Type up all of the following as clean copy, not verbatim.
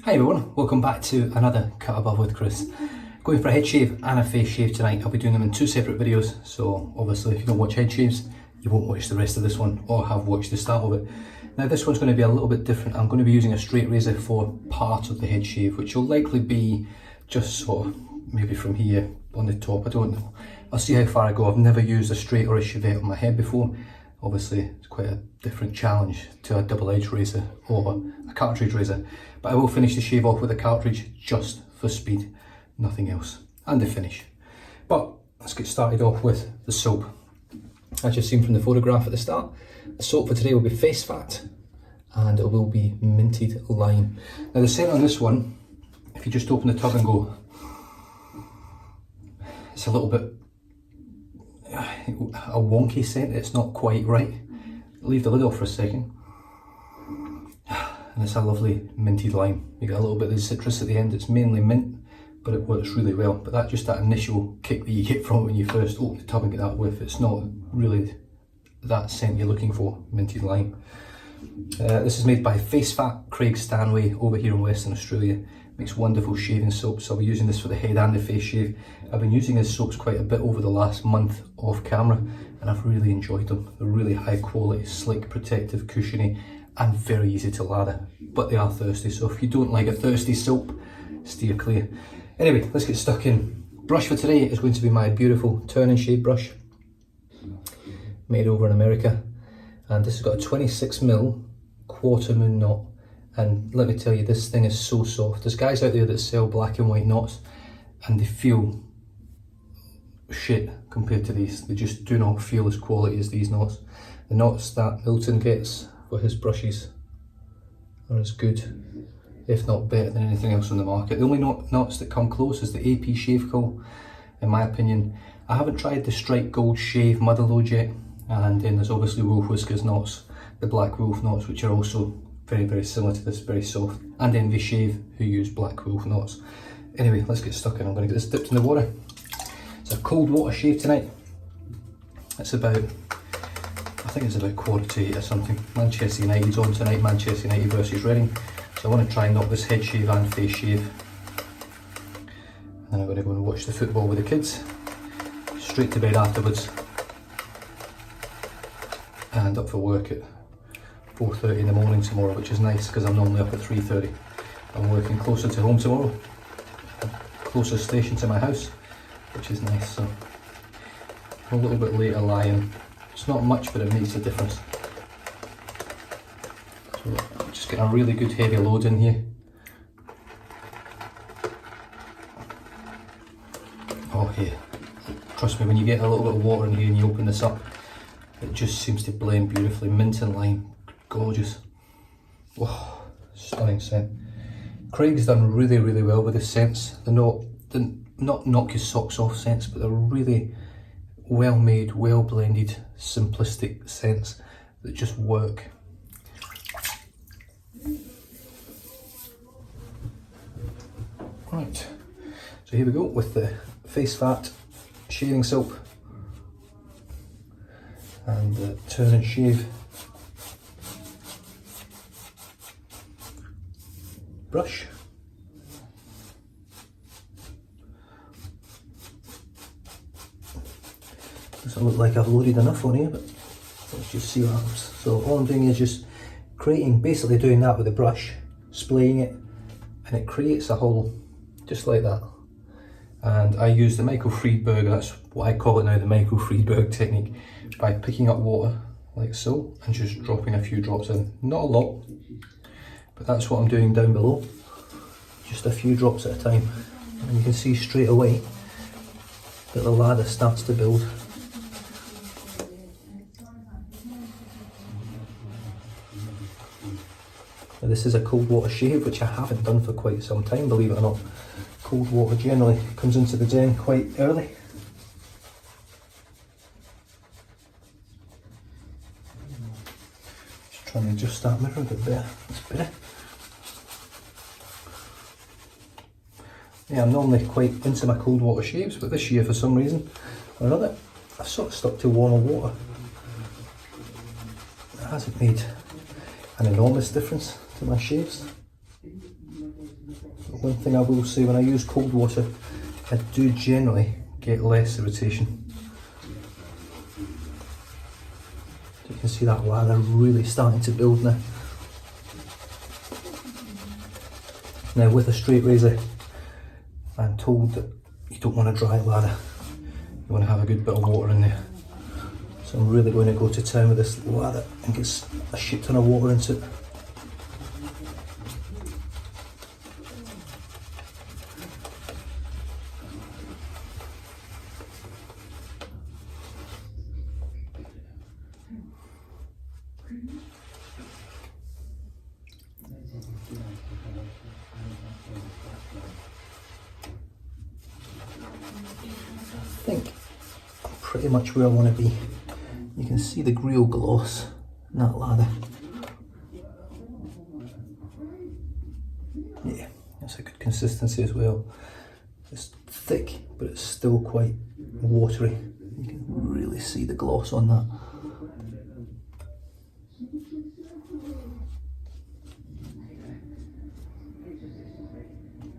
Hi everyone, welcome back to another Cut Above with Chris. Going for a head shave and a face shave tonight. I'll be doing them in two separate videos, so obviously if you don't watch head shaves, you won't watch the rest of this one or have watched the start of it. Now this one's going to be a little bit different. I'm going to be using a straight razor for part of the head shave, which will likely be just sort of maybe from here on the top, I don't know. I'll see how far I go. I've never used a straight or a chevette on my head before. Obviously it's quite a different challenge to a double-edged razor or a cartridge razor, but I will finish the shave off with a cartridge just for speed, nothing else, and the finish. But let's get started off with the soap. As you've seen from the photograph at the start, the soap for today will be FaceFat and it will be minted lime. Now the scent on this one, if you just open the tub and go, it's a little bit a wonky scent, it's not quite right. Leave the lid off for a second. And it's a lovely minted lime. You get a little bit of the citrus at the end. It's mainly mint, but it works really well. But that just that initial kick that you get from it when you first open the tub and get that whiff, it's not really that scent you're looking for, minted lime. This is made by FaceFat, Craig Stanway over here in Western Australia. Makes wonderful shaving soaps. I'll be using this for the head and the face shave. I've been using his soaps quite a bit over the last month off camera and I've really enjoyed them. They're really high quality, slick, protective, cushiony and very easy to lather, but they are thirsty, so if you don't like a thirsty soap, steer clear. Anyway, let's get stuck in. Brush for today is going to be my beautiful turn and shave brush, made over in America, and this has got a 26mm quarter moon knot. And let me tell you, this thing is so soft. There's guys out there that sell black and white knots and they feel shit compared to these. They just do not feel as quality as these knots. The knots that Milton gets for his brushes are as good, if not better, than anything else on the market. The only knots that come close is the AP Shave Coal, in my opinion. I haven't tried the Strike Gold Shave Motherlode yet, and then there's obviously Wolf Whiskers knots, the Black Wolf knots, which are also very, very similar to this, very soft, and Envy Shave, who use Black Wolf knots. Anyway, let's get stuck in. I'm going to get this dipped in the water. It's a cold water shave tonight. It's about, I think it's about 7:45 or something. Manchester United's on tonight, Manchester United versus Reading. So I want to try and knock this head shave and face shave. And then I'm going to go and watch the football with the kids. Straight to bed afterwards. And up for work at 4:30 in the morning tomorrow, which is nice because I'm normally up at 3:30. I'm working closer to home tomorrow, closer station to my house, which is nice. So a little bit later lie-in. It's not much, but it makes a difference. So just getting a really good heavy load in here. Oh yeah, trust me, when you get a little bit of water in here and you open this up, it just seems to blend beautifully. Mint and lime, gorgeous. Oh, stunning scent. Craig's done really, really well with his scents. They're not knock your socks off scents, but they're really well made, well blended, simplistic scents that just work. Right, so here we go with the FaceFat shaving soap and the turn and shave brush. Doesn't look like I've loaded enough on here, but let's just see what happens. So all I'm doing is just basically doing that with a brush, splaying it, and it creates a hole just like that. And I use the Michael Friedberg, that's what I call it now, the Michael Friedberg technique, by picking up water like so and just dropping a few drops in. Not a lot, but that's what I'm doing down below. Just a few drops at a time. And you can see straight away that the lather starts to build. Now this is a cold water shave, which I haven't done for quite some time, believe it or not. Cold water generally comes into the den quite early. Just trying to adjust that mirror a bit better. That's better. Yeah, I'm normally quite into my cold water shaves, but this year for some reason or another, I've sort of stuck to warmer water. It hasn't made an enormous difference to my shaves. But one thing I will say, when I use cold water, I do generally get less irritation. You can see that lather really starting to build now. Now with a straight razor, I'm told that you don't want a dry lather. You want to have a good bit of water in there. So I'm really going to go to town with this lather and get a shit ton of water into it. I think I'm pretty much where I want to be. You can see the real gloss in that lather. Yeah, that's a good consistency as well. It's thick, but it's still quite watery. You can really see the gloss on that.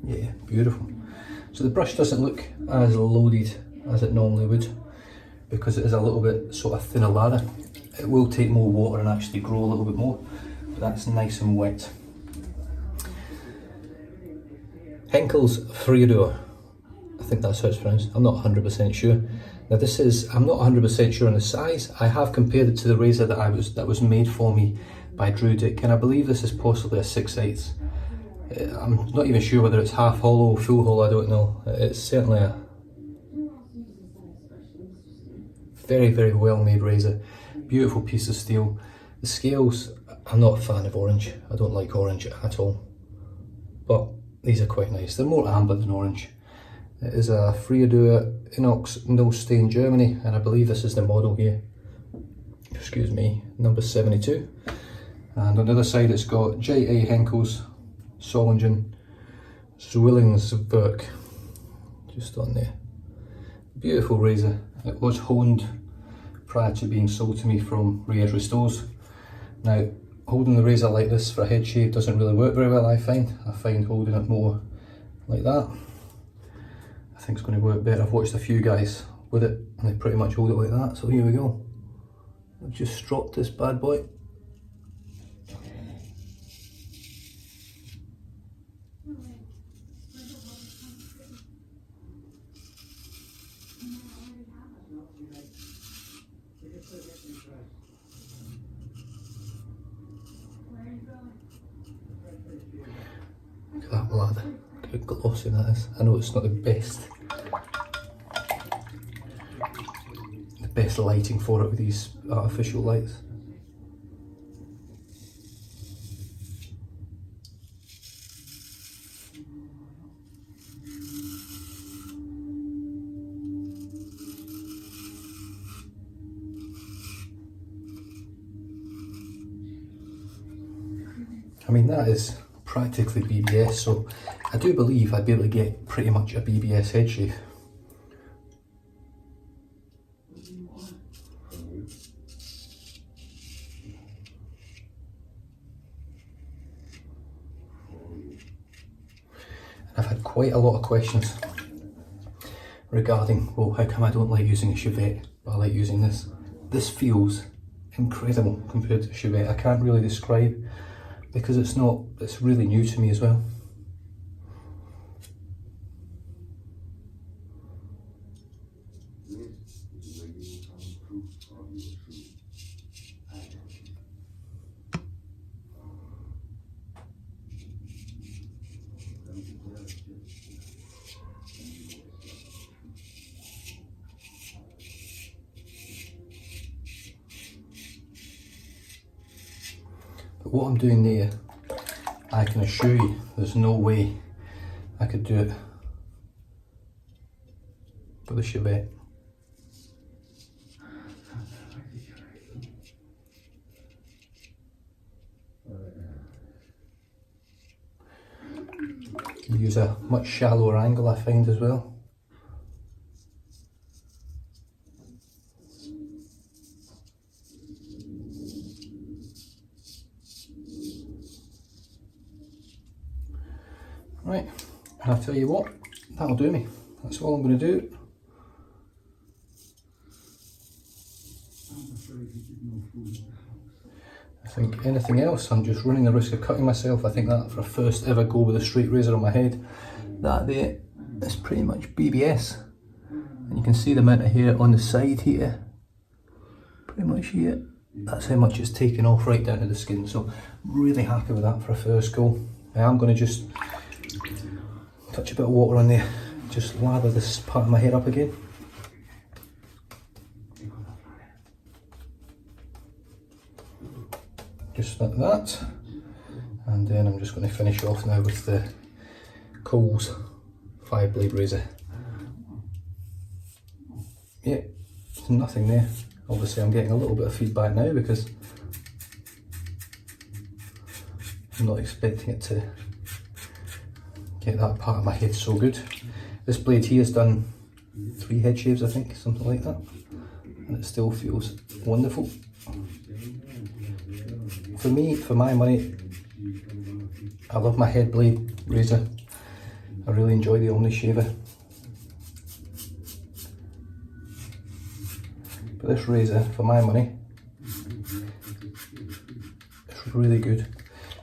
Yeah, beautiful. So the brush doesn't look as loaded as it normally would, because it is a little bit sort of thinner lather. It will take more water and actually grow a little bit more, but that's nice and wet. Henkel's Freedor, I think that's how it's pronounced. I'm not 100% sure. Now this is, I'm not 100% sure on the size. I have compared it to the razor that was made for me by Drew Dick, and I believe this is possibly a 6/8. I'm not even sure whether it's half hollow, full hollow, I don't know. It's certainly a very, very well made razor. Beautiful piece of steel. The scales, I'm not a fan of orange. I don't like orange at all. But these are quite nice. They're more amber than orange. It is a Freedor Inox No Stain Germany, and I believe this is the model here. Excuse me, number 72. And on the other side it's got J.A. Henkel's Solingen Zwillingswerk just on there. Beautiful razor. It was honed prior to being sold to me from Reyes Restores. Now, holding the razor like this for a head shave doesn't really work very well, I find. I find holding it more like that, I think it's going to work better. I've watched a few guys with it and they pretty much hold it like that, so here we go. I've just stropped this bad boy. Look at that lather, look how glossy that is. I know it's not the best lighting for it with these artificial lights. I mean, that is practically BBS, so I do believe I'd be able to get pretty much a BBS head shave. I've had quite a lot of questions regarding, well, how come I don't like using a Chevette, but I like using this. This feels incredible compared to a Chevette. I can't really describe, because it's really new to me as well. But what I'm doing there, I can assure you, there's no way I could do it with a Chevette. You use a much shallower angle, I find, as well. Right. And I'll tell you what, that'll do me. That's all I'm going to do. I think anything else, I'm just running the risk of cutting myself. I think that for a first ever go with a straight razor on my head, that there is pretty much BBS. And you can see the amount of hair on the side here. Pretty much here. That's how much it's taken off right down to the skin. So really happy with that for a first go. I am going to just touch a bit of water on there, just lather this part of my hair up again. Just like that, and then I'm just going to finish off now with the Coles 5-blade razor. Yeah, there's nothing there. Obviously I'm getting a little bit of feedback now because I'm not expecting it to get that part of my head so good. This blade here has done 3 head shaves, I think, something like that, and it still feels wonderful. For me, for my money, I love my head blade razor. I really enjoy the Omni shaver. But this razor, for my money, it's really good.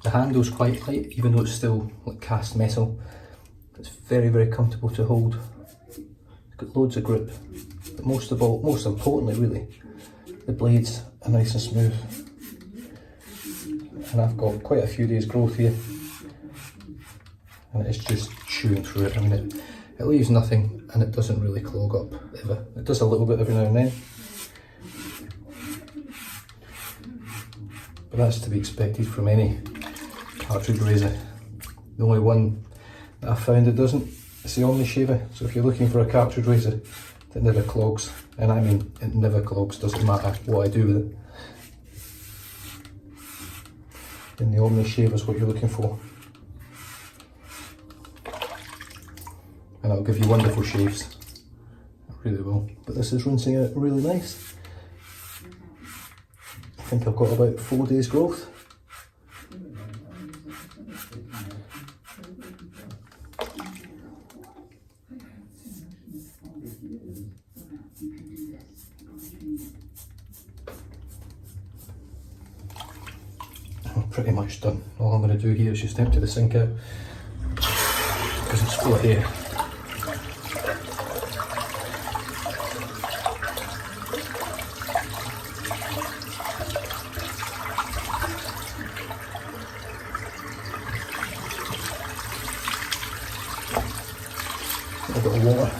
The handle's quite light, even though it's still like cast metal. It's very, very comfortable to hold. It's got loads of grip. But most importantly really, the blades are nice and smooth. And I've got quite a few days growth here. And it's just chewing through it. I mean, it leaves nothing and it doesn't really clog up ever. It does a little bit every now and then. But that's to be expected from any cartridge razor. The only one that I've found that doesn't is the Omni shaver. So if you're looking for a cartridge razor that never clogs, and I mean it never clogs, doesn't matter what I do with it, then the Omni shaver is what you're looking for. And it'll give you wonderful shaves. It really will. But this is rinsing out really nice. I think I've got about 4 days growth. I'm pretty much done. All I'm going to do here is just empty the sink out because it's full of hair. A bit of water.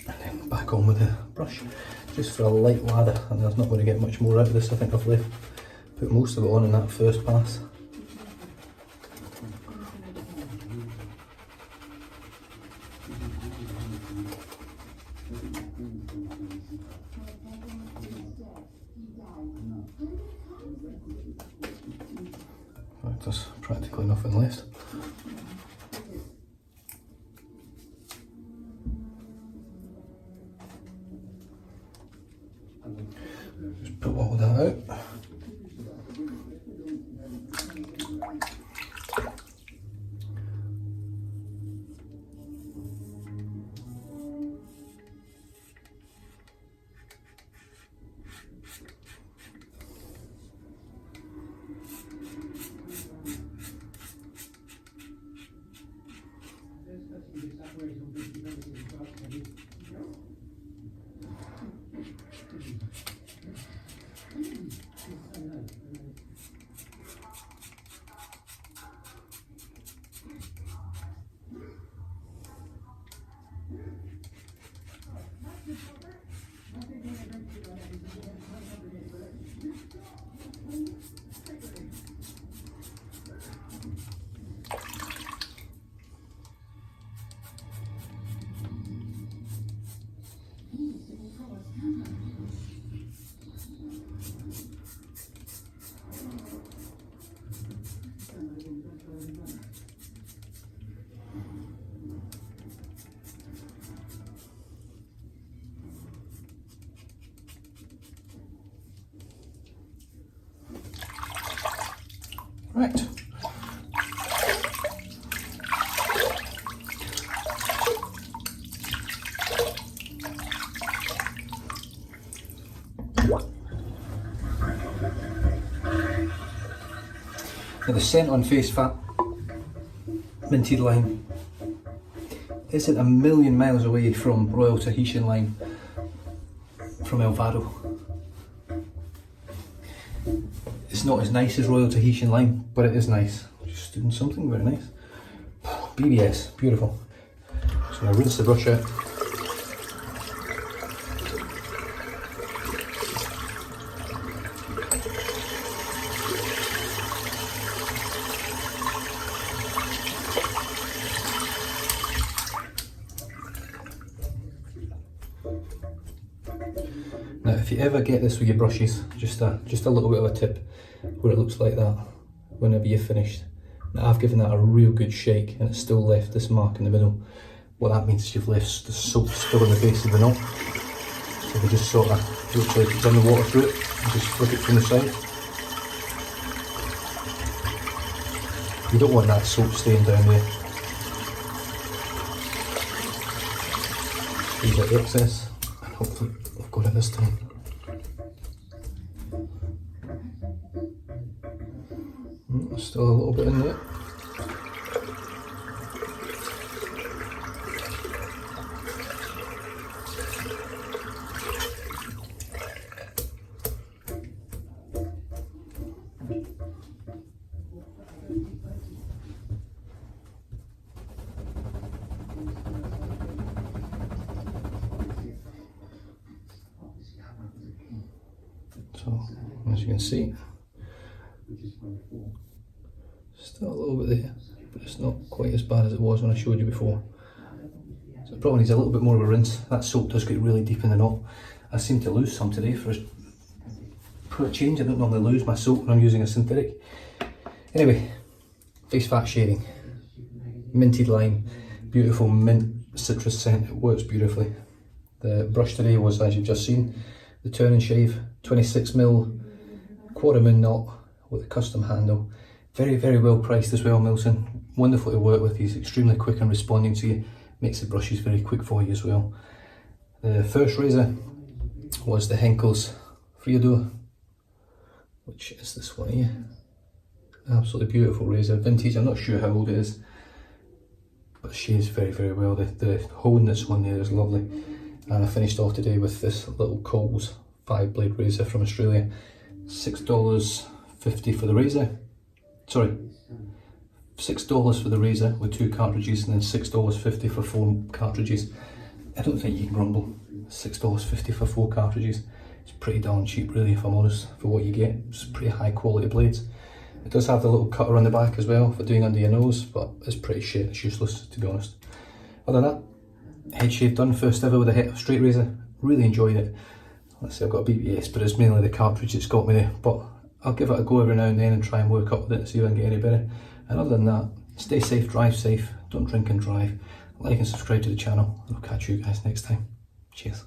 And then back on with the brush, just for a light lather, and there's not going to get much more out of this. I think I've put most of it on in that first pass. There's practically nothing left. Just put all that out. Right. Now the scent on FaceFat minted lime isn't a million miles away from Royal Tahitian lime from El Vado. It's not as nice as Royal Tahitian lime, but it is nice. Just doing something very nice. BBS, beautiful. So I'm going to rinse the brush out. Now if you ever get this with your brushes, just a little bit of a tip, where it looks like that whenever you're finished. Now I've given that a real good shake and it's still left this mark in the middle. What that means is you've left the soap still on the base of the knot. So we just sort of literally run the water through it and just flick it from the side. You don't want that soap staying down there. Leave out the excess. Hopefully I've got it this time. Still a little bit in there. So, as you can see, still a little bit there, but it's not quite as bad as it was when I showed you before. So it probably needs a little bit more of a rinse. That soap does get really deep in the knot. I seem to lose some today for a change. I don't normally lose my soap when I'm using a synthetic. Anyway, FaceFat shading, minted lime, beautiful mint citrus scent. It works beautifully. The brush today was, as you've just seen, the turn and shave 26mm quarter moon knot with a custom handle. Very, very well priced as well, Milson. Wonderful to work with. He's extremely quick in responding to you. Makes the brushes very quick for you as well. The first razor was the Henkel's Friador, which is this one here. Absolutely beautiful razor, vintage. I'm not sure how old it is, but it shaves very, very well. The hole in this one there is lovely. And I finished off today with this little Coles 5-blade razor from Australia. $6.50 for the razor. Sorry, $6 for the razor with 2 cartridges, and then $6.50 for 4 cartridges. I don't think you can grumble. $6.50 for 4 cartridges. It's pretty darn cheap, really, if I'm honest, for what you get. It's pretty high quality blades. It does have the little cutter on the back as well for doing under your nose, but it's pretty shit. It's useless, to be honest. Other than that, head shave done, first ever with a straight razor. Really enjoyed it. Let's say I've got a BBS, but it's mainly the cartridge that's got me there. But I'll give it a go every now and then and try and work up with it and see if I can get any better. And other than that, stay safe, drive safe, don't drink and drive. Like and subscribe to the channel, and I'll catch you guys next time. Cheers.